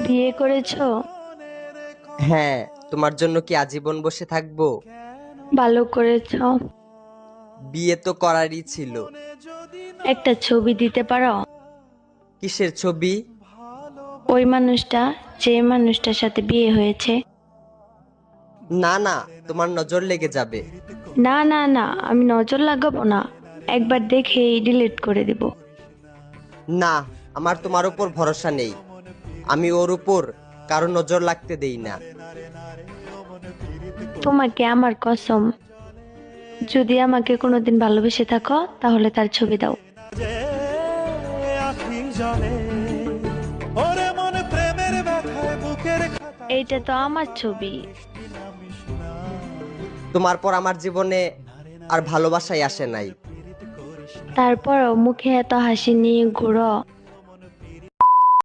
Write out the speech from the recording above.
বিয়ে করেছো? হ্যাঁ, তোমার জন্য কি আজীবন বসে থাকবো? ভালো করেছো। বিয়ে তো করারই ছিল। একটা ছবি দিতে পারো? কিসের ছবি? ওই মানুষটা, যে মানুষটার সাথে বিয়ে হয়েছে। না না, তোমার নজর লেগে যাবে। না না না, আমি নজর লাগাবো না, একবার দেখেই ডিলিট করে দিব। না, আমার তোমার উপর ভরসা নেই। আমি ওর উপর কারো নজর লাগতে দেই না। তোমাকে আমার কসম, যদি আমাকে কোনোদিন ভালোবেসে থাকো তাহলে তার ছবি দাও। যে আখি জলে ওরে মন প্রেমের ব্যথায় বুকের খাতায় এইটা তো আমার ছবি। তোমার পর আমার জীবনে আর ভালোবাসাই আসে নাই। তারপরও মুখে এত হাসি নিয়ে ঘুরো।